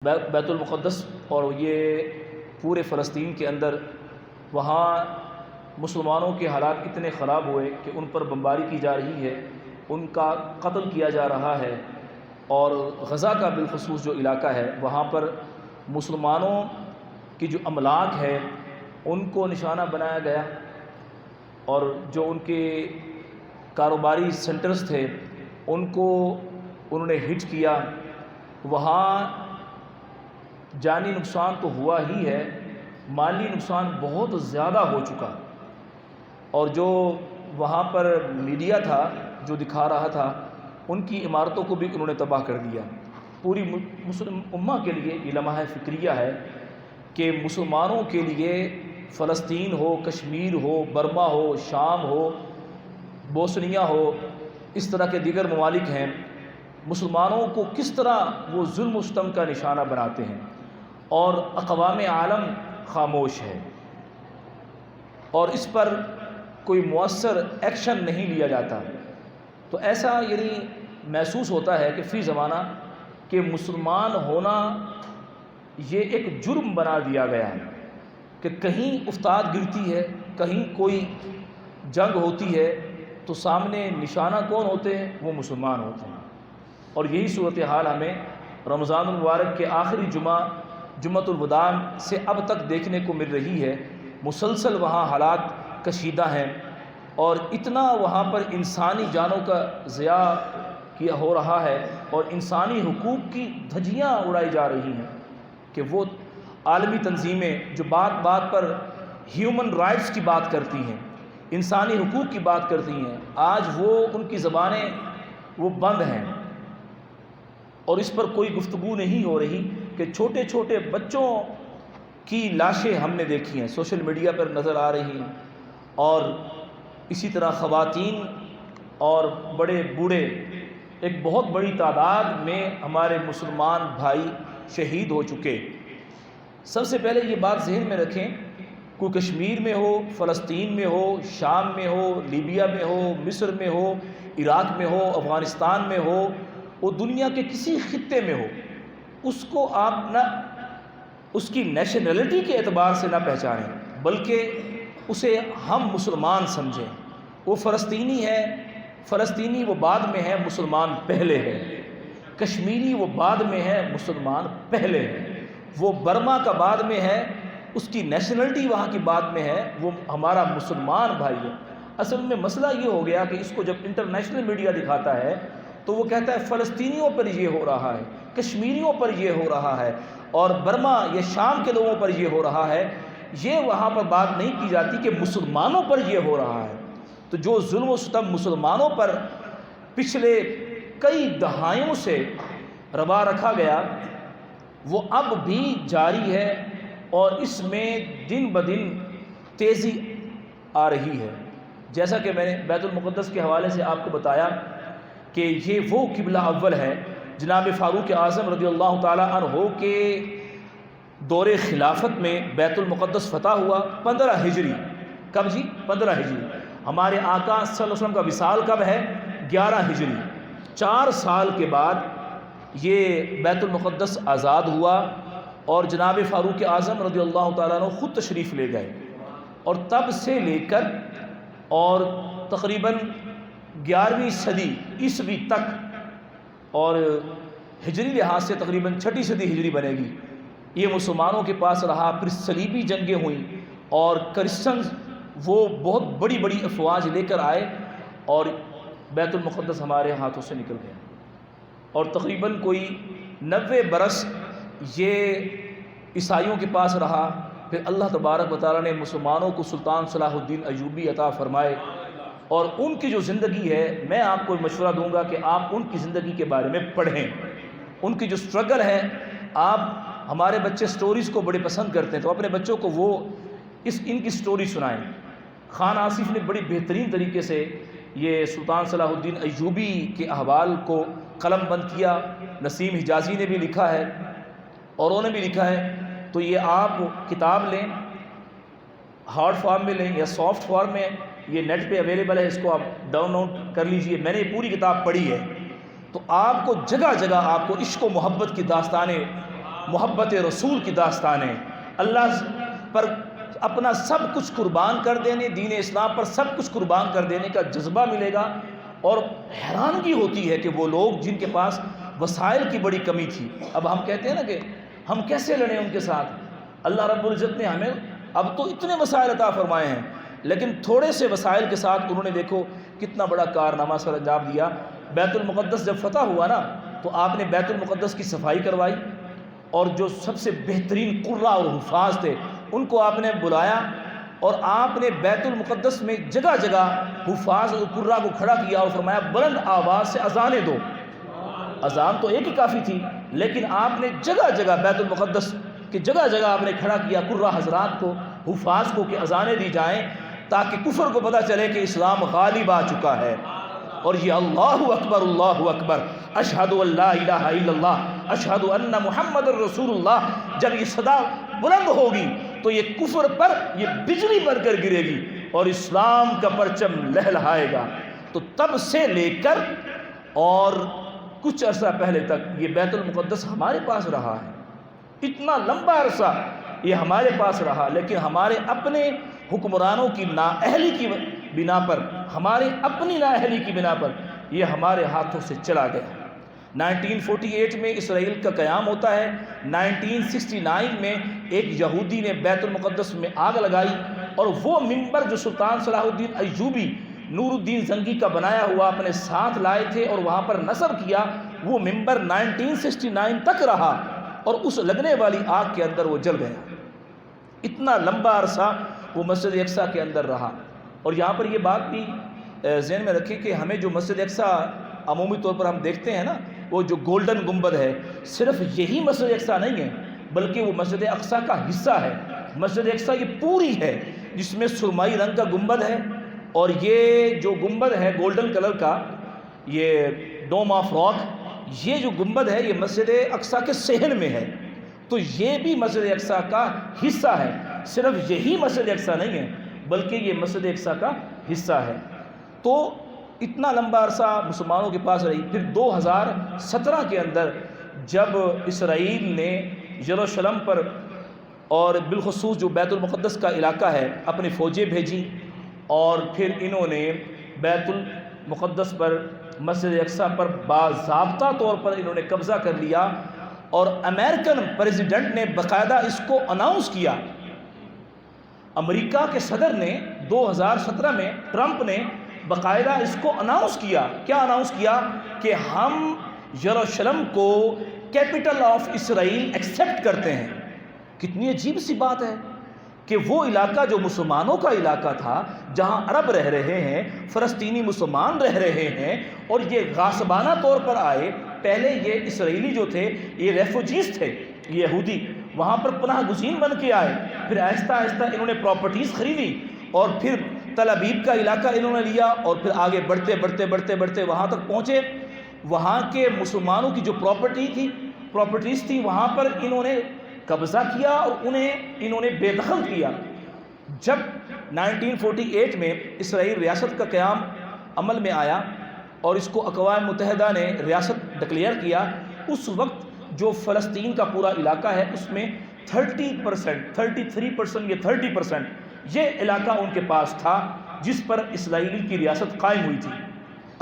بیت المقدس اور یہ پورے فلسطین کے اندر وہاں مسلمانوں کے حالات اتنے خراب ہوئے کہ ان پر بمباری کی جا رہی ہے، ان کا قتل کیا جا رہا ہے، اور غزہ کا بالخصوص جو علاقہ ہے وہاں پر مسلمانوں کی جو املاک ہے ان کو نشانہ بنایا گیا، اور جو ان کے کاروباری سینٹرز تھے ان کو انہوں نے ہٹ کیا۔ وہاں جانی نقصان تو ہوا ہی ہے، مالی نقصان بہت زیادہ ہو چکا، اور جو وہاں پر میڈیا تھا جو دکھا رہا تھا ان کی عمارتوں کو بھی انہوں نے تباہ کر دیا۔ پوری مسلم امہ کے لیے یہ لمحہ فکریہ ہے کہ مسلمانوں کے لیے فلسطین ہو، کشمیر ہو، برما ہو، شام ہو، بوسنیا ہو، اس طرح کے دیگر ممالک ہیں، مسلمانوں کو کس طرح وہ ظلم و ستم کا نشانہ بناتے ہیں، اور اقوام عالم خاموش ہے، اور اس پر کوئی مؤثر ایکشن نہیں لیا جاتا۔ تو ایسا محسوس ہوتا ہے کہ فی زمانہ کہ مسلمان ہونا یہ ایک جرم بنا دیا گیا ہے، کہ کہیں افتاد گرتی ہے، کہیں کوئی جنگ ہوتی ہے تو سامنے نشانہ کون ہوتے ہیں؟ وہ مسلمان ہوتے ہیں۔ اور یہی صورتحال ہمیں رمضان المبارک کے آخری جمعۃ الوداع سے اب تک دیکھنے کو مل رہی ہے۔ مسلسل وہاں حالات کشیدہ ہیں، اور اتنا وہاں پر انسانی جانوں کا ضیاع کیا ہو رہا ہے، اور انسانی حقوق کی دھجیاں اڑائی جا رہی ہیں کہ وہ عالمی تنظیمیں جو بات بات پر ہیومن رائٹس کی بات کرتی ہیں، انسانی حقوق کی بات کرتی ہیں، آج وہ ان کی زبانیں وہ بند ہیں، اور اس پر کوئی گفتگو نہیں ہو رہی کہ چھوٹے چھوٹے بچوں کی لاشیں ہم نے دیکھی ہیں، سوشل میڈیا پر نظر آ رہی ہیں، اور اسی طرح خواتین اور بڑے بوڑھے، ایک بہت بڑی تعداد میں ہمارے مسلمان بھائی شہید ہو چکے۔ سب سے پہلے یہ بات ذہن میں رکھیں، کوئی کشمیر میں ہو، فلسطین میں ہو، شام میں ہو، لیبیا میں ہو، مصر میں ہو، عراق میں ہو، افغانستان میں ہو، وہ دنیا کے کسی خطے میں ہو، اس کو آپ نہ اس کی نیشنلٹی کے اعتبار سے نہ پہچانیں، بلکہ اسے ہم مسلمان سمجھیں۔ وہ فلسطینی ہے، فلسطینی وہ بعد میں ہے، مسلمان پہلے ہے۔ کشمیری وہ بعد میں ہے، مسلمان پہلے ہے۔ وہ برما کا بعد میں ہے، اس کی نیشنلٹی وہاں کی بعد میں ہے، وہ ہمارا مسلمان بھائی ہے۔ اصل میں مسئلہ یہ ہو گیا کہ اس کو جب انٹرنیشنل میڈیا دکھاتا ہے تو وہ کہتا ہے فلسطینیوں پر یہ ہو رہا ہے، کشمیریوں پر یہ ہو رہا ہے، اور برما یا شام کے لوگوں پر یہ ہو رہا ہے۔ یہ وہاں پر بات نہیں کی جاتی کہ مسلمانوں پر یہ ہو رہا ہے۔ تو جو ظلم و ستم مسلمانوں پر پچھلے کئی دہائیوں سے روا رکھا گیا وہ اب بھی جاری ہے، اور اس میں دن بدن تیزی آ رہی ہے۔ جیسا کہ میں نے بیت المقدس کے حوالے سے آپ کو بتایا کہ یہ وہ قبلہ اول ہے۔ جناب فاروق اعظم رضی اللہ تعالیٰ عنہ کے دور خلافت میں بیت المقدس فتح ہوا 15 ہجری۔ کب جی؟ 15 ہجری۔ ہمارے آقا صلی اللہ علیہ وسلم کا وصال کب ہے؟ 11 ہجری۔ 4 سال کے بعد یہ بیت المقدس آزاد ہوا، اور جناب فاروق اعظم رضی اللہ تعالیٰ عنہ خود تشریف لے گئے، اور تب سے لے کر اور تقریباً 11ویں صدی عیسوی تک، اور ہجری لحاظ سے تقریباً 6 صدی ہجری بنے گی، یہ مسلمانوں کے پاس رہا۔ پھر صلیبی جنگیں ہوئیں، اور کرسچنز وہ بہت بڑی بڑی افواج لے کر آئے، اور بیت المقدس ہمارے ہاتھوں سے نکل گیا، اور تقریباً کوئی 90 برس یہ عیسائیوں کے پاس رہا۔ پھر اللہ تبارک و تعالیٰ نے مسلمانوں کو سلطان صلاح الدین ایوبی عطا فرمائے، اور ان کی جو زندگی ہے، میں آپ کو مشورہ دوں گا کہ آپ ان کی زندگی کے بارے میں پڑھیں، ان کی جو سٹرگل ہے۔ آپ ہمارے بچے سٹوریز کو بڑے پسند کرتے ہیں، تو اپنے بچوں کو وہ ان کی سٹوری سنائیں۔ خان آصف نے بڑی بہترین طریقے سے یہ سلطان صلاح الدین ایوبی کے احوال کو قلم بند کیا۔ نسیم حجازی نے بھی لکھا ہے، اور انہوں نے بھی لکھا ہے۔ تو یہ آپ کتاب لیں، ہارڈ فارم میں لیں یا سافٹ فارم میں، یہ نیٹ پہ اویلیبل ہے، اس کو آپ ڈاؤن لوڈ کر لیجئے۔ میں نے یہ پوری کتاب پڑھی ہے، تو آپ کو جگہ جگہ آپ کو عشق و محبت کی داستانیں محبت رسول کی داستانیں، اللہ پر اپنا سب کچھ قربان کر دینے، دین اسلام پر سب کچھ قربان کر دینے کا جذبہ ملے گا۔ اور حیرانگی ہوتی ہے کہ وہ لوگ جن کے پاس وسائل کی بڑی کمی تھی، اب ہم کہتے ہیں نا کہ ہم کیسے لڑیں ان کے ساتھ، اللہ رب العزت نے ہمیں اب تو اتنے وسائل عطا فرمائے ہیں، لیکن تھوڑے سے وسائل کے ساتھ انہوں نے دیکھو کتنا بڑا کارنامہ سر انجام دیا۔ بیت المقدس جب فتح ہوا نا تو آپ نے بیت المقدس کی صفائی کروائی، اور جو سب سے بہترین قراء اور حفاظ تھے ان کو آپ نے بلایا، اور آپ نے بیت المقدس میں جگہ جگہ حفاظ اور قراء کو کھڑا کیا اور فرمایا بلند آواز سے اذانیں دو۔ اذان تو ایک ہی کافی تھی، لیکن آپ نے جگہ جگہ بیت المقدس کی جگہ جگہ آپ نے کھڑا کیا قراء حضرات کو، حفاظ کو، کہ اذانیں دی جائیں تاکہ کفر کو پتہ چلے کہ اسلام غالب آ چکا ہے۔ اور یہ اللہ اکبر اشہد ان لا الہ الا اللہ اشہد ان محمد الرسول اللہ، جب یہ صدا بلند ہوگی تو یہ کفر پر یہ بجلی بن کر گرے گی اور اسلام کا پرچم لہلہائے گا۔ تو تب سے لے کر اور کچھ عرصہ پہلے تک یہ بیت المقدس ہمارے پاس رہا ہے، اتنا لمبا عرصہ یہ ہمارے پاس رہا، لیکن ہمارے اپنے حکمرانوں کی نااہلی کی بنا پر، ہماری اپنی نااہلی کی بنا پر یہ ہمارے ہاتھوں سے چلا گیا۔ 1948 میں اسرائیل کا قیام ہوتا ہے، 1969 میں ایک یہودی نے بیت المقدس میں آگ لگائی، اور وہ منبر جو سلطان صلاح الدین ایوبی نور الدین زنگی کا بنایا ہوا اپنے ساتھ لائے تھے اور وہاں پر نصب کیا، وہ منبر 1969 تک رہا اور اس لگنے والی آگ کے اندر وہ جل گیا۔ اتنا لمبا عرصہ وہ مسجد اقصیٰ کے اندر رہا۔ اور یہاں پر یہ بات بھی ذہن میں رکھیں کہ ہمیں جو مسجد اقصیٰ عمومی طور پر ہم دیکھتے ہیں نا، وہ جو گولڈن گنبد ہے، صرف یہی مسجد اقصیٰ نہیں ہے بلکہ وہ مسجد اقصیٰ کا حصہ ہے۔ مسجد اقصیٰ یہ پوری ہے جس میں سرمائی رنگ کا گنبد ہے، اور یہ جو گنبد ہے گولڈن کلر کا، یہ ڈوم آف راک، یہ جو گنبد ہے یہ مسجد اقصیٰ کے صحن میں ہے، تو یہ بھی مسجد اقصیٰ کا حصہ ہے۔ صرف یہی مسجد اقصیٰ نہیں ہے بلکہ یہ مسجد اقصیٰ کا حصہ ہے۔ تو اتنا لمبا عرصہ مسلمانوں کے پاس رہی۔ پھر 2017 کے اندر جب اسرائیل نے یروشلم پر اور بالخصوص جو بیت المقدس کا علاقہ ہے اپنی فوجیں بھیجی، اور پھر انہوں نے بیت المقدس پر، مسجد اقصیٰ پر باضابطہ طور پر انہوں نے قبضہ کر لیا، اور امریکن پریزیڈنٹ نے باقاعدہ اس کو اناؤنس کیا۔ امریکہ کے صدر نے 2017 میں، ٹرمپ نے باقاعدہ اس کو اناؤنس کیا۔ کیا اناؤنس کیا؟ کہ ہم یروشلم کو کیپٹل آف اسرائیل ایکسیپٹ کرتے ہیں۔ کتنی عجیب سی بات ہے کہ وہ علاقہ جو مسلمانوں کا علاقہ تھا، جہاں عرب رہ رہے ہیں، فلسطینی مسلمان رہ رہے ہیں، اور یہ غاصبانہ طور پر آئے۔ پہلے یہ اسرائیلی جو تھے یہ ریفوجیز تھے، یہودی وہاں پر پناہ گزین بن کے آئے، پھر آہستہ آہستہ انہوں نے پراپرٹیز خریدی، اور پھر تل ابیب کا علاقہ انہوں نے لیا، اور پھر آگے بڑھتے بڑھتے بڑھتے بڑھتے وہاں تک پہنچے۔ وہاں کے مسلمانوں کی جو پراپرٹیز تھی وہاں پر انہوں نے قبضہ کیا اور انہوں نے بے دخل کیا۔ جب 1948 میں اسرائیل ریاست کا قیام عمل میں آیا اور اس کو اقوام متحدہ نے ریاست ڈکلیئر کیا، اس وقت جو فلسطین کا پورا علاقہ ہے اس میں 33% یا 30% یہ علاقہ ان کے پاس تھا جس پر اسرائیل کی ریاست قائم ہوئی تھی۔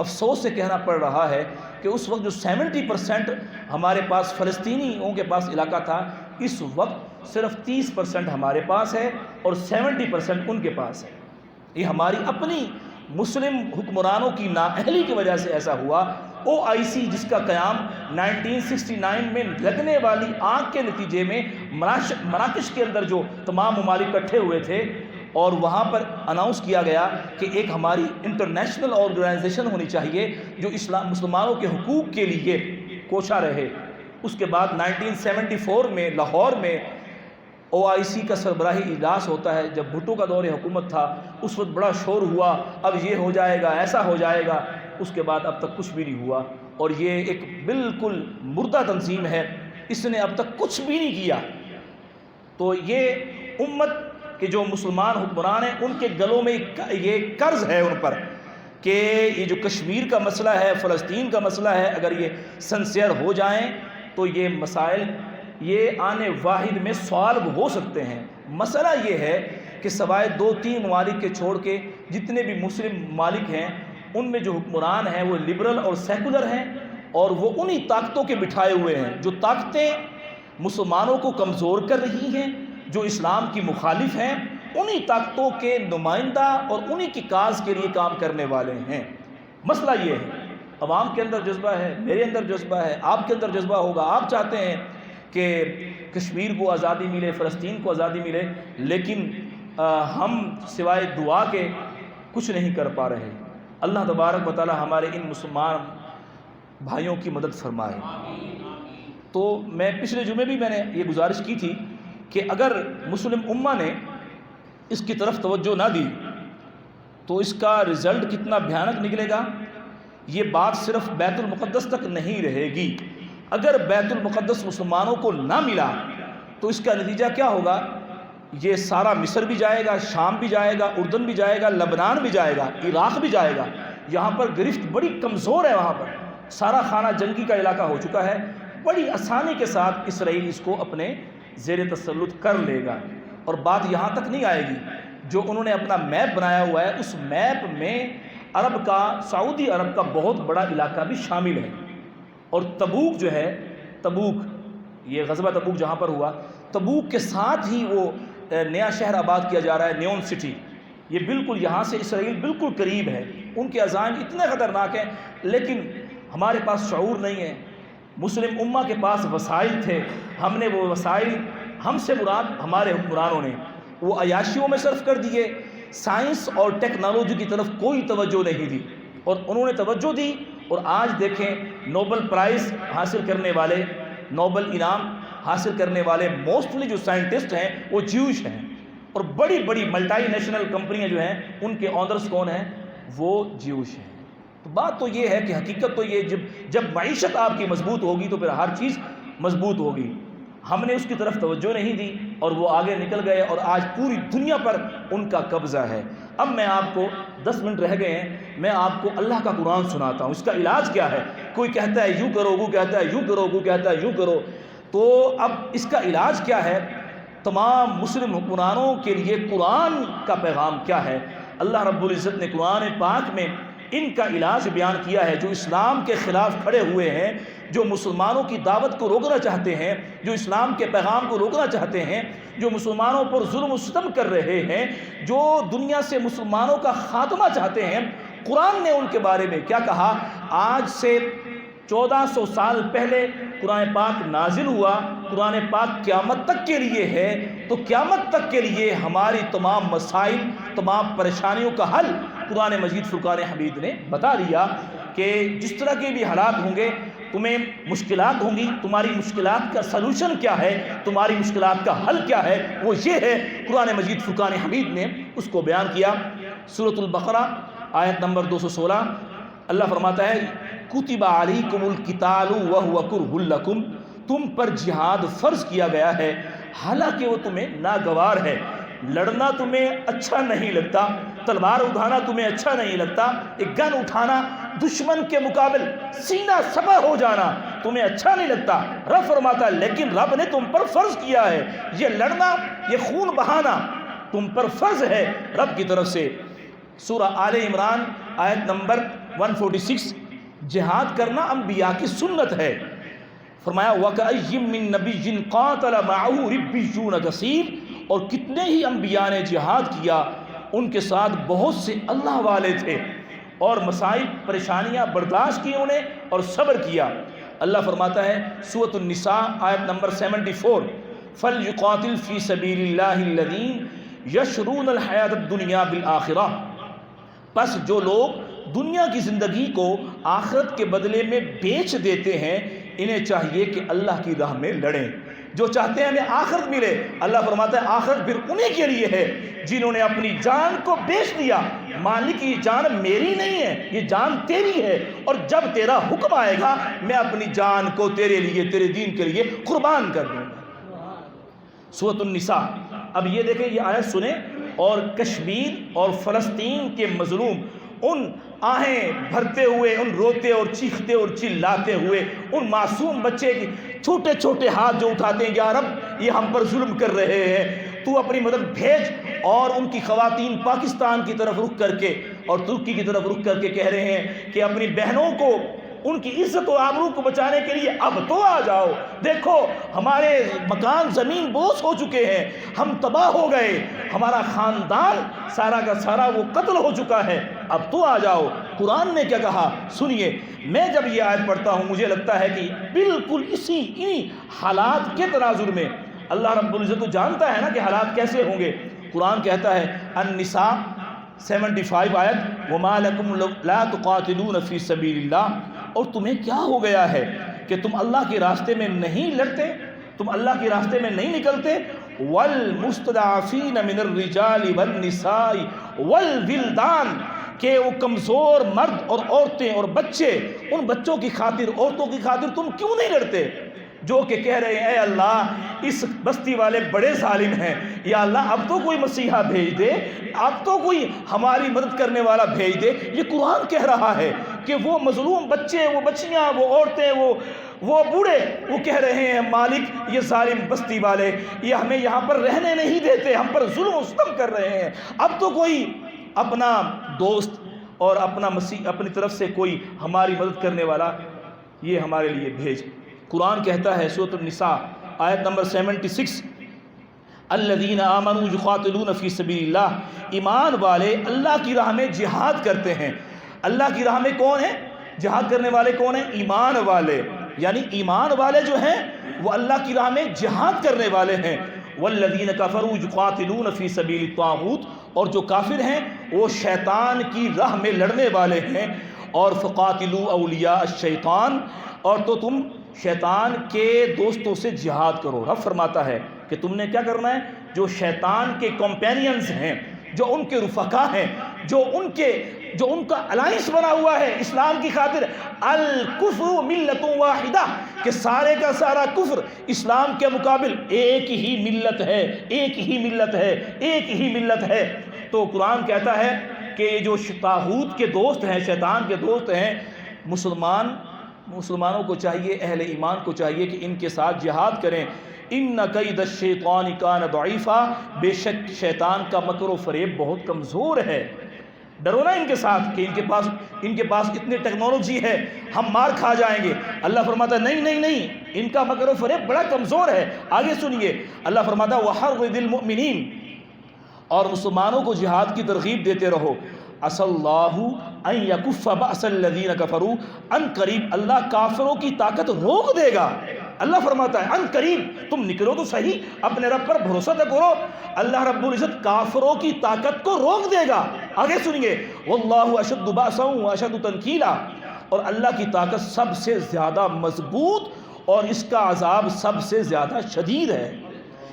افسوس سے کہنا پڑ رہا ہے کہ اس وقت جو 70% ہمارے پاس فلسطینیوں کے پاس علاقہ تھا، اس وقت صرف 30% ہمارے پاس ہے اور 70% ان کے پاس ہے۔ یہ ہماری اپنی مسلم حکمرانوں کی نااہلی کی وجہ سے ایسا ہوا۔ OIC جس کا قیام 1969 میں لگنے والی آگ کے نتیجے میں مراکش کے اندر جو تمام ممالک اکٹھے ہوئے تھے، اور وہاں پر اناؤنس کیا گیا کہ ایک ہماری انٹرنیشنل آرگنائزیشن ہونی چاہیے جو مسلمانوں کے حقوق کے لیے کوشاں رہے۔ اس کے بعد 1974 میں لاہور میں OIC کا سربراہی اجلاس ہوتا ہے۔ جب بھٹو کا دور حکومت تھا اس وقت بڑا شور ہوا، اب یہ ہو جائے گا، ایسا ہو جائے گا۔ اس کے بعد اب تک کچھ بھی نہیں ہوا، اور یہ ایک بالکل مردہ تنظیم ہے، اس نے اب تک کچھ بھی نہیں کیا۔ تو یہ امت کہ جو مسلمان حکمران ہیں ان کے گلوں میں یہ قرض ہے ان پر کہ یہ جو کشمیر کا مسئلہ ہے، فلسطین کا مسئلہ ہے، اگر یہ سنسیئر ہو جائیں تو یہ مسائل یہ آنے واحد میں سالو ہو سکتے ہیں۔ مسئلہ یہ ہے کہ سوائے 2-3 ممالک کے چھوڑ کے جتنے بھی مسلم ممالک ہیں ان میں جو حکمران ہیں وہ لبرل اور سیکولر ہیں، اور وہ انہی طاقتوں کے بٹھائے ہوئے ہیں جو طاقتیں مسلمانوں کو کمزور کر رہی ہیں، جو اسلام کی مخالف ہیں، انہی طاقتوں کے نمائندہ اور انہی کی کاز کے لیے کام کرنے والے ہیں۔ مسئلہ یہ ہے عوام کے اندر جذبہ ہے، میرے اندر جذبہ ہے، آپ کے اندر جذبہ ہوگا، آپ چاہتے ہیں کہ کشمیر کو آزادی ملے، فلسطین کو آزادی ملے، لیکن ہم سوائے دعا کے کچھ نہیں کر پا رہے۔ اللہ تبارک و تعالی ہمارے ان مسلمان بھائیوں کی مدد فرمائے۔ تو میں پچھلے جمعے بھی میں نے یہ گزارش کی تھی کہ اگر مسلم امہ نے اس کی طرف توجہ نہ دی تو اس کا رزلٹ کتنا بھیانک نکلے گا۔ یہ بات صرف بیت المقدس تک نہیں رہے گی۔ اگر بیت المقدس مسلمانوں کو نہ ملا تو اس کا نتیجہ کیا ہوگا؟ یہ سارا مصر بھی جائے گا، شام بھی جائے گا، اردن بھی جائے گا، لبنان بھی جائے گا، عراق بھی جائے گا۔ یہاں پر گرفت بڑی کمزور ہے، وہاں پر سارا خانہ جنگی کا علاقہ ہو چکا ہے، بڑی آسانی کے ساتھ اسرائیل اس کو اپنے زیر تسلط کر لے گا۔ اور بات یہاں تک نہیں آئے گی، جو انہوں نے اپنا میپ بنایا ہوا ہے اس میپ میں عرب کا، سعودی عرب کا بہت بڑا علاقہ بھی شامل ہے۔ اور تبوک جو ہے، تبوک، یہ غزوہ تبوک جہاں پر ہوا، تبوک کے ساتھ ہی وہ نیا شہر آباد کیا جا رہا ہے، نیون سٹی۔ یہ بالکل یہاں سے اسرائیل بالکل قریب ہے۔ ان کے عزائم اتنے خطرناک ہیں، لیکن ہمارے پاس شعور نہیں ہے۔ مسلم امہ کے پاس وسائل تھے، ہم نے وہ وسائل، ہم سے مراد ہمارے حکمرانوں نے وہ عیاشیوں میں صرف کر دیے، سائنس اور ٹیکنالوجی کی طرف کوئی توجہ نہیں دی۔ اور انہوں نے توجہ دی، اور آج دیکھیں نوبل پرائز حاصل کرنے والے، نوبل انعام حاصل کرنے والے موسٹلی جو سائنٹسٹ ہیں وہ جیوش ہیں، اور بڑی بڑی ملٹی نیشنل کمپنیاں جو ہیں ان کے آنرز کون ہیں؟ وہ جیوش ہیں۔ تو بات تو یہ ہے کہ حقیقت تو یہ جب معیشت آپ کی مضبوط ہوگی تو پھر ہر چیز مضبوط ہوگی۔ ہم نے اس کی طرف توجہ نہیں دی اور وہ آگے نکل گئے، اور آج پوری دنیا پر ان کا قبضہ ہے۔ اب میں آپ کو 10 منٹ رہ گئے ہیں، میں آپ کو اللہ کا قرآن سناتا ہوں، اس کا علاج کیا ہے۔ کوئی کہتا ہے یوں کرو، وہ کہتا ہے یوں کرو، وہ کہتا ہے یوں کرو۔ تو اب اس کا علاج کیا ہے؟ تمام مسلم حکمرانوں کے لیے قرآن کا پیغام کیا ہے؟ اللہ رب العزت نے قرآن پاک میں ان کا علاج بیان کیا ہے، جو اسلام کے خلاف کھڑے ہوئے ہیں، جو مسلمانوں کی دعوت کو روکنا چاہتے ہیں، جو اسلام کے پیغام کو روکنا چاہتے ہیں، جو مسلمانوں پر ظلم و ستم کر رہے ہیں، جو دنیا سے مسلمانوں کا خاتمہ چاہتے ہیں۔ قرآن نے ان کے بارے میں کیا کہا؟ آج سے 1400 سال پہلے قرآن پاک نازل ہوا، قرآن پاک قیامت تک کے لیے ہے، تو قیامت تک کے لیے ہماری تمام مسائل، تمام پریشانیوں کا حل قرآن مجید فرقان حمید نے بتا دیا کہ جس طرح کے بھی حالات ہوں گے، تمہیں مشکلات ہوں گی، تمہاری مشکلات کا سلوشن کیا ہے، تمہاری مشکلات کا حل کیا ہے، وہ یہ ہے۔ قرآن مجید فرقان حمید نے اس کو بیان کیا۔ سورۃ البقرہ آیت نمبر 216، اللہ فرماتا ہے کتب علیکم القتال وہو کرہ لکم، تم پر جہاد فرض کیا گیا ہے حالانکہ وہ تمہیں ناگوار ہے۔ لڑنا تمہیں اچھا نہیں لگتا، تلوار اٹھانا تمہیں اچھا نہیں لگتا، ایک گن اٹھانا، دشمن کے مقابل سینہ سپر ہو جانا تمہیں اچھا نہیں لگتا۔ رب فرماتا ہے لیکن رب نے تم پر فرض کیا ہے، یہ لڑنا، یہ خون بہانا تم پر فرض ہے رب کی طرف سے۔ سورہ آل عمران آیت نمبر 146، جہاد کرنا انبیاء کی سنت ہے۔ فرمایا وَكَأَيٍّ مِّن نَبِيٍّ قَاتَلَ مَعَهُ رِبِّيُّونَ كَثِيرٌ، اور کتنے ہی انبیاء نے جہاد کیا، ان کے ساتھ بہت سے اللہ والے تھے، اور مسائل پریشانیاں برداشت کی انہوں نے اور صبر کیا۔ اللہ فرماتا ہے سورۃ النساء آیت نمبر 74، فَلْيُقَاتِلْ فِي سَبِيلِ اللَّهِ الَّذِينَ يَشْرُونَ الْحَيَاةَ الدُّنْيَا بِالْآخِرَةِ، پس جو لوگ دنیا کی زندگی کو آخرت کے بدلے میں بیچ دیتے ہیں، انہیں چاہیے کہ اللہ کی راہ میں لڑیں۔ جو چاہتے ہیں ہمیں آخرت ملے، اللہ فرماتا ہے آخرت پھر انہیں کے لیے ہے جنہوں نے اپنی جان کو بیچ دیا۔ مالک یہ جان میری نہیں ہے، یہ جان تیری ہے، اور جب تیرا حکم آئے گا میں اپنی جان کو تیرے لیے، تیرے دین کے لیے قربان کر دوں گا۔ سورۃ النساء۔ اب یہ دیکھیں، یہ آیت سنیں، اور کشمیر اور فلسطین کے مظلوم ان آہیں بھرتے ہوئے، ان روتے اور چیختے اور چلاتے ہوئے ان معصوم بچے کی چھوٹے چھوٹے ہاتھ جو اٹھاتے ہیں، یا رب یہ ہم پر ظلم کر رہے ہیں، تو اپنی مدد بھیج. اور ان کی خواتین پاکستان کی طرف رخ کر کے اور ترکی کی طرف رخ کر کے کہہ رہے ہیں کہ اپنی بہنوں کو، ان کی عزت و آبرو کو بچانے کے لیے اب تو آ جاؤ. دیکھو ہمارے مکان زمین بوس ہو چکے ہیں، ہم تباہ ہو گئے، ہمارا خاندان سارا کا سارا وہ قتل ہو چکا ہے، اب تو آ جاؤ. قرآن نے کیا کہا سنیے. میں جب یہ آیت پڑھتا ہوں مجھے لگتا ہے کہ بالکل انہی حالات کے تناظر میں اللہ رب العزت تو جانتا ہے نا کہ حالات کیسے ہوں گے. قرآن کہتا ہے النساء 75 آیت وَمَا لَكُمْ لَا تُقَاتِلُونَ فِي سَبِيلِ اللَّهِ، اور تمہیں کیا ہو گیا ہے کہ تم اللہ کے راستے میں نہیں لڑتے، تم اللہ کے راستے میں نہیں نکلتے. وَالْمُسْتَضْعَفِينَ مِنَ الرِّجَالِ وَالنِّسَاءِ وَالْوِلْدَانِ، کہ وہ کمزور مرد اور عورتیں اور بچے، ان بچوں کی خاطر، عورتوں کی خاطر تم کیوں نہیں لڑتے؟ جو کہ کہہ رہے ہیں اے اللہ اس بستی والے بڑے ظالم ہیں، یا اللہ اب تو کوئی مسیحا بھیج دے، اب تو کوئی ہماری مدد کرنے والا بھیج دے. یہ قرآن کہہ رہا ہے کہ وہ مظلوم بچے، وہ بچیاں، وہ عورتیں، وہ بوڑھے، وہ کہہ رہے ہیں مالک یہ ظالم بستی والے یہ ہمیں یہاں پر رہنے نہیں دیتے، ہم پر ظلم و ستم کر رہے ہیں، اب تو کوئی اپنا دوست اور اپنا مسیح اپنی طرف سے کوئی ہماری مدد کرنے والا یہ ہمارے لیے بھیج. قرآن کہتا ہے سورۃ النساء آیت نمبر 76 الذین آمنوا یقاتلون فی سبیل اللہ، ایمان والے اللہ کی راہ میں جہاد کرتے ہیں. اللہ کی راہ میں کون ہیں جہاد کرنے والے؟ کون ہیں؟ ایمان والے. یعنی ایمان والے جو ہیں وہ اللہ کی راہ میں جہاد کرنے والے ہیں. والذین کفروا یقاتلون فی سبیل الطاغوت، اور جو کافر ہیں وہ شیطان کی راہ میں لڑنے والے ہیں. اور فقاتلوا اولیاء الشیطان، اور تو تم شیطان کے دوستوں سے جہاد کرو. رب فرماتا ہے کہ تم نے کیا کرنا ہے؟ جو شیطان کے کمپینینز ہیں، جو ان کے رفقا ہیں، جو ان کا الائنس بنا ہوا ہے اسلام کی خاطر، الکفر ملت واحدہ، کہ سارے کا سارا کفر اسلام کے مقابل ایک ہی ملت ہے، ایک ہی ملت ہے، ایک ہی ملت ہے. تو قرآن کہتا ہے کہ یہ جو طاغوت کے دوست ہیں، شیطان کے دوست ہیں، مسلمانوں کو چاہیے، اہل ایمان کو چاہیے کہ ان کے ساتھ جہاد کریں. ان کید الشیطان کان ضعیفا، بے شک شیطان کا مکر و فریب بہت کمزور ہے. ڈرو نا ان کے ساتھ کہ ان کے پاس اتنی ٹیکنالوجی ہے، ہم مار کھا جائیں گے. اللہ فرماتا ہے نہیں، ان کا مکر و فریب بڑا کمزور ہے. آگے سنیے اللہ فرماتا ہے وحرض المؤمنین، اور مسلمانوں کو جہاد کی ترغیب دیتے رہو. عسى اللہ ان یکف بأس الذین کفروا، ان قریب اللہ کافروں کی طاقت روک دے گا. اللہ فرماتا ہے ان قریب، تم نکلو تو صحیح، اپنے رب پر بھروسہ تو کرو. اللہ رب العزت کافروں کی طاقت کو روک دے گا. آگے سنیے واللہ اشد بأسا واشد تنکیلا، اور اللہ کی طاقت سب سے زیادہ مضبوط اور اس کا عذاب سب سے زیادہ شدید ہے.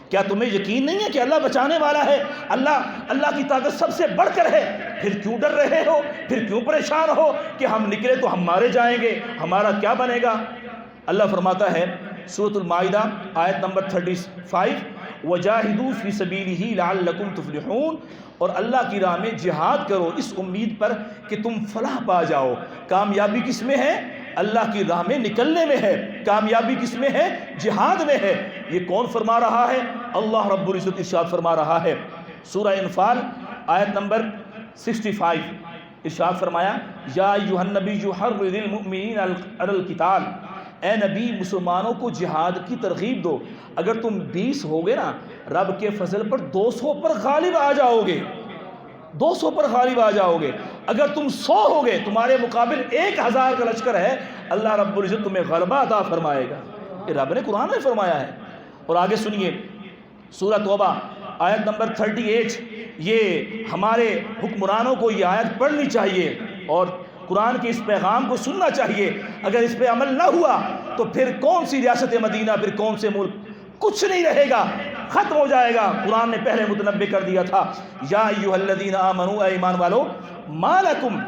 کیا تمہیں یقین نہیں ہے کہ اللہ بچانے والا ہے؟ اللہ کی طاقت سب سے بڑھ کر ہے. پھر کیوں ڈر رہے ہو؟ پھر کیوں پریشان ہو کہ ہم نکلے تو ہم مارے جائیں گے، ہمارا کیا بنے گا؟ اللہ فرماتا ہے سورۃ المائدہ آیت نمبر 35 وجاہدوا فی سبیلہ لعلکم تفلحون، اور اللہ کی راہ میں جہاد کرو اس امید پر کہ تم فلاح پا جاؤ. کامیابی کس میں ہے؟ اللہ کی راہ میں نکلنے میں ہے. کامیابی کس میں ہے؟ جہاد میں ہے. یہ کون فرما رہا ہے؟ اللہ رب العزت ارشاد فرما رہا ہے سورہ انفال آیت نمبر 65 ارشاد فرمایا یا ایھا النبی حرض المؤمنین علی القتال، اے نبی مسلمانوں کو جہاد کی ترغیب دو. اگر تم 20 ہوگے نا رب کے فضل پر 200 پر غالب آ جاؤ گے، 200 پر غالب آ جاؤ گے. اگر تم 100 ہوگے، تمہارے مقابل 1000 کا لشکر ہے، اللہ رب العزت تمہیں غلبہ عطا فرمائے گا. یہ رب نے قرآن میں فرمایا ہے. اور آگے سنیے سورہ توبہ آیت نمبر 38. یہ ہمارے حکمرانوں کو یہ آیت پڑھنی چاہیے اور قرآن کے اس پیغام کو سننا چاہیے. اگر اس پہ عمل نہ ہوا تو پھر کون سی ریاست مدینہ، پھر کون سے ملک، کچھ نہیں رہے گا، ختم ہو جائے گا. قرآن نے پہلے متنبع کر دیا تھا یا ایھا الذین آمنوا، اے ایمان والو، ما لکم،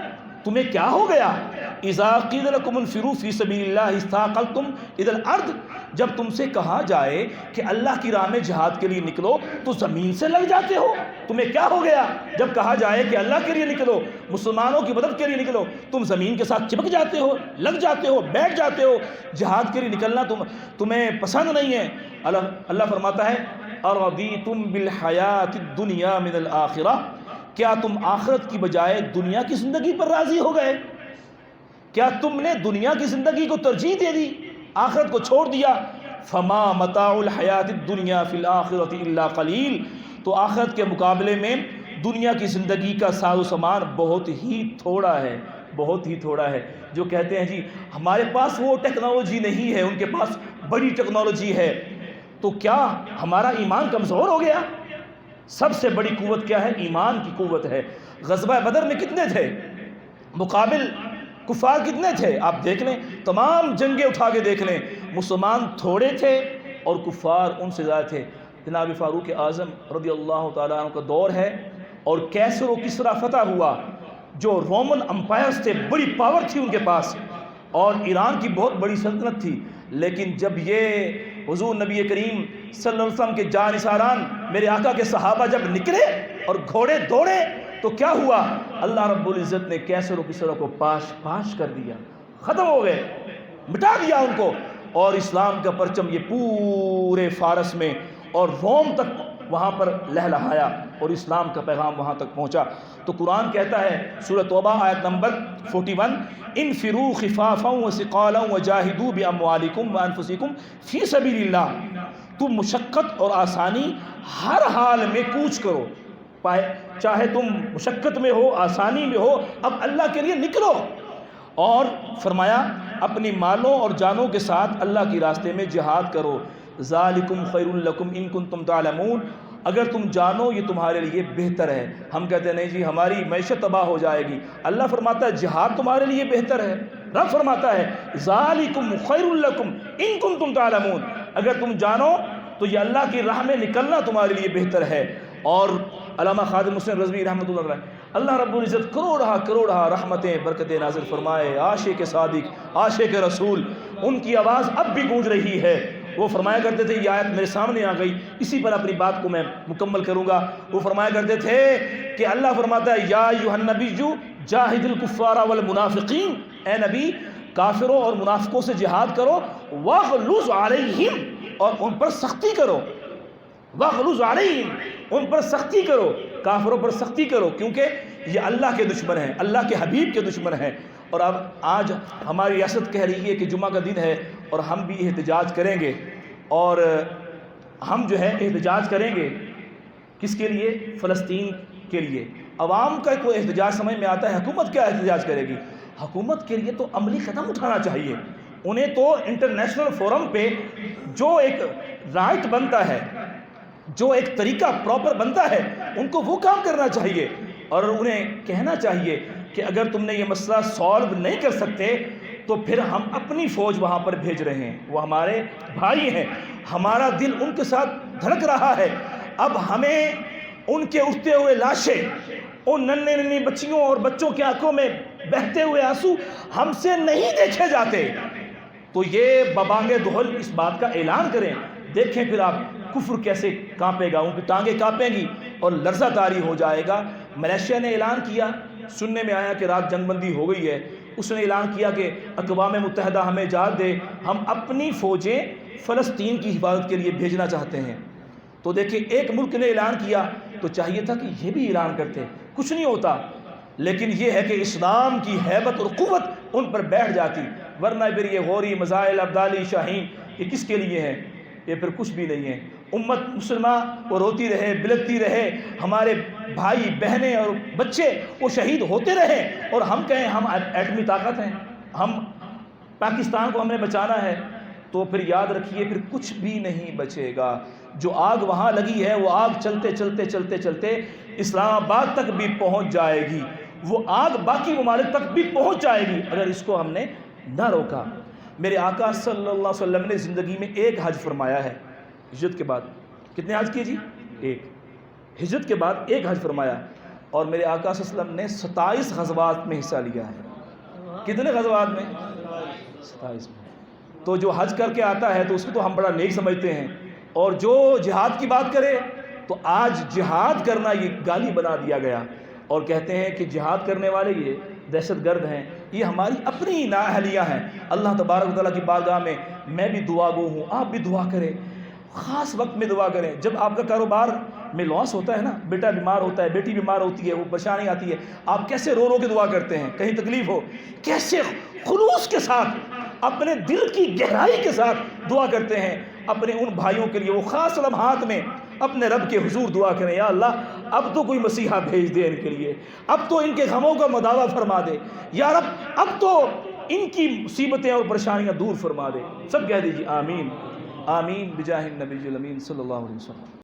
تمہیں کیا ہو گیا، اذا قیل لکم انفروا فی سبیل اللہ اثاقلتم الی الارض، جب تم سے کہا جائے کہ اللہ کی راہ میں جہاد کے لیے نکلو تو زمین سے لگ جاتے ہو۔ تمہیں کیا ہو گیا؟ جب کہا جائے کہ اللہ کے لیے نکلو، مسلمانوں کی مدد کے لیے نکلو، تم زمین کے ساتھ چپک جاتے ہو، لگ جاتے ہو، بیٹھ جاتے ہو۔ جہاد کے لیے نکلنا تمہیں پسند نہیں ہے۔ اللہ فرماتا ہے ارضیتم بالحیات الدنیا من الآخرہ، کیا تم آخرت کی بجائے دنیا کی زندگی پر راضی ہو گئے؟ کیا تم نے دنیا کی زندگی کو ترجیح دے دی، آخرت کو چھوڑ دیا؟ فما متاع الحیات الدنیا فی الآخرۃ الا قلیل، تو آخرت کے مقابلے میں دنیا کی زندگی کا ساز و سامان بہت ہی تھوڑا ہے، بہت ہی تھوڑا ہے۔ جو کہتے ہیں جی ہمارے پاس وہ ٹیکنالوجی نہیں ہے، ان کے پاس بڑی ٹیکنالوجی ہے، تو کیا ہمارا ایمان کمزور ہو گیا؟ سب سے بڑی قوت کیا ہے؟ ایمان کی قوت ہے۔ غزوہ بدر میں کتنے تھے؟ مقابل کفار کتنے تھے؟ آپ دیکھ لیں، تمام جنگیں اٹھا کے دیکھ لیں، مسلمان تھوڑے تھے اور کفار ان سے زیادہ تھے۔ جناب فاروق اعظم رضی اللہ تعالیٰ عنہ کا دور ہے، اور کیسر و کسریٰ فتح ہوا، جو رومن امپائرز تھے، بڑی پاور تھی ان کے پاس، اور ایران کی بہت بڑی سلطنت تھی، لیکن جب یہ حضور نبی کریم صلی اللہ علیہ وسلم کے جانثاران میرے آقا کے صحابہ جب نکلے اور گھوڑے دوڑے تو کیا ہوا؟ اللہ رب العزت نے کیسر و کسریٰ کو پاش پاش کر دیا، ختم ہو گئے، مٹا دیا ان کو، اور اسلام کا پرچم یہ پورے فارس میں اور روم تک وہاں پر لہلہایا، اور اسلام کا پیغام وہاں تک پہنچا۔ تو قرآن کہتا ہے سورہ توبہ آیت نمبر 41، انفروا خفافا وثقالا وجاہدوا باموالکم وانفسکم فی سبیل اللہ، تم مشقت اور آسانی ہر حال میں کوچ کرو، چاہے تم مشقت میں ہو، آسانی میں ہو، اب اللہ کے لیے نکلو۔ اور فرمایا اپنی مالوں اور جانوں کے ساتھ اللہ کی راستے میں جہاد کرو، ذالکم خیر لکم ان کنتم تعلمون، اگر تم جانو یہ تمہارے لیے بہتر ہے۔ ہم کہتے ہیں نہیں جی ہماری معیشت تباہ ہو جائے گی، اللہ فرماتا ہے جہاد تمہارے لیے بہتر ہے۔ رب فرماتا ہے ذالکم خیر لکم ان کنتم تعلمون، اگر تم جانو تو یہ اللہ کی راہ میں نکلنا تمہارے لیے بہتر ہے۔ اور علامہ خادم حسین رضوی رحمۃ اللہ علیہ، اللہ رب العزت کروڑہ رحمتیں برکتیں نازل فرمائے، عاشق صادق، عاشق رسول، ان کی آواز اب بھی گونج رہی ہے۔ وہ فرمایا کرتے تھے، یہ آیت میرے سامنے آ گئی، اسی پر اپنی بات کو میں مکمل کروں گا۔ وہ فرمایا کرتے تھے کہ اللہ فرماتا ہے یا ایھا النبی جاہد الکفار والمنافقین، اے نبی کافروں اور منافقوں سے جہاد کرو، واغلظ علیہم، اور ان پر سختی کرو، واغلظ علیہم، ان پر سختی کرو، کافروں پر سختی کرو، کیونکہ یہ اللہ کے دشمن ہیں، اللہ کے حبیب کے دشمن ہیں۔ اور اب آج ہماری ریاست کہہ رہی ہے کہ جمعہ کا دن ہے اور ہم بھی احتجاج کریں گے، اور ہم جو ہے احتجاج کریں گے کس کے لیے؟ فلسطین کے لیے۔ عوام کا کوئی احتجاج سمجھ میں آتا ہے، حکومت کیا احتجاج کرے گی؟ حکومت کے لیے تو عملی قدم اٹھانا چاہیے، انہیں تو انٹرنیشنل فورم پہ جو ایک رائٹ بنتا ہے، جو ایک طریقہ پراپر بنتا ہے، ان کو وہ کام کرنا چاہیے، اور انہیں کہنا چاہیے کہ اگر تم نے یہ مسئلہ سالو نہیں کر سکتے تو پھر ہم اپنی فوج وہاں پر بھیج رہے ہیں، وہ ہمارے بھائی ہیں، ہمارا دل ان کے ساتھ دھڑک رہا ہے، اب ہمیں ان کے اٹھتے ہوئے لاشیں، ان ننھی بچیوں اور بچوں کی آنکھوں میں بہتے ہوئے آنسو ہم سے نہیں دیکھے جاتے، تو یہ ببانگ دہل اس بات کا اعلان کریں، دیکھیں پھر آپ کفر کیسے کانپے گا، ان کی ٹانگیں کانپیں گی اور لرزہ طاری ہو جائے گا۔ ملیشیا نے اعلان کیا، سننے میں آیا کہ رات جنگ بندی ہو گئی ہے، اس نے اعلان کیا کہ اقوام متحدہ ہمیں اجازت دے، ہم اپنی فوجیں فلسطین کی حفاظت کے لیے بھیجنا چاہتے ہیں۔ تو دیکھیں ایک ملک نے اعلان کیا تو چاہیے تھا کہ یہ بھی اعلان کرتے، کچھ نہیں ہوتا، لیکن یہ ہے کہ اسلام کی ہیبت اور قوت ان پر بیٹھ جاتی، ورنہ پھر یہ غوری مزائل ابدالی شاہین یہ کس کے لیے ہیں؟ یہ پھر کچھ بھی نہیں ہے۔ امت مسلمہ وہ روتی رہے، بلکتی رہے، ہمارے بھائی بہنیں اور بچے وہ شہید ہوتے رہے، اور ہم کہیں ہم ایٹمی طاقت ہیں، ہم پاکستان کو ہم نے بچانا ہے، تو پھر یاد رکھیے پھر کچھ بھی نہیں بچے گا۔ جو آگ وہاں لگی ہے وہ آگ چلتے چلتے چلتے چلتے اسلام آباد تک بھی پہنچ جائے گی، وہ آگ باقی ممالک تک بھی پہنچ جائے گی اگر اس کو ہم نے نہ روکا۔ میرے آقا صلی اللہ علیہ وسلم نے زندگی میں ایک حج فرمایا ہے، ہجرت کے بعد کتنے حج کیے جی؟ ایک، ہجرت کے بعد ایک حج فرمایا، اور میرے آقا صلی اللہ علیہ وسلم نے 27 غزوات میں حصہ لیا ہے، کتنے غزوات میں؟ 27 میں۔ تو جو حج کر کے آتا ہے تو اس کو تو ہم بڑا نیک سمجھتے ہیں، اور جو جہاد کی بات کرے تو آج جہاد کرنا یہ گالی بنا دیا گیا، اور کہتے ہیں کہ جہاد کرنے والے یہ دہشت گرد ہیں۔ یہ ہماری اپنی نااہلیاں ہیں۔ اللہ تبارک و تعالیٰ کی بارگاہ میں بھی دعا گو ہوں، آپ بھی دعا کریں، خاص وقت میں دعا کریں جب آپ کا کاروبار میں لاس ہوتا ہے نا، بیٹا بیمار ہوتا ہے، بیٹی بیمار ہوتی ہے، وہ پریشانی آتی ہے، آپ کیسے رو رو کے دعا کرتے ہیں، کہیں تکلیف ہو کیسے خلوص کے ساتھ اپنے دل کی گہرائی کے ساتھ دعا کرتے ہیں اپنے ان بھائیوں کے لیے۔ وہ خاص لمحات میں اپنے رب کے حضور دعا کریں، یا اللہ اب تو کوئی مسیحا بھیج دے ان کے لیے، اب تو ان کے غموں کا مداوع فرما دے، یا رب اب تو ان کی مصیبتیں اور پریشانیاں دور فرما دے۔ سب کہہ دیجیے آمین آمین بجاہ النبی الامین صلی اللہ علیہ وسلم۔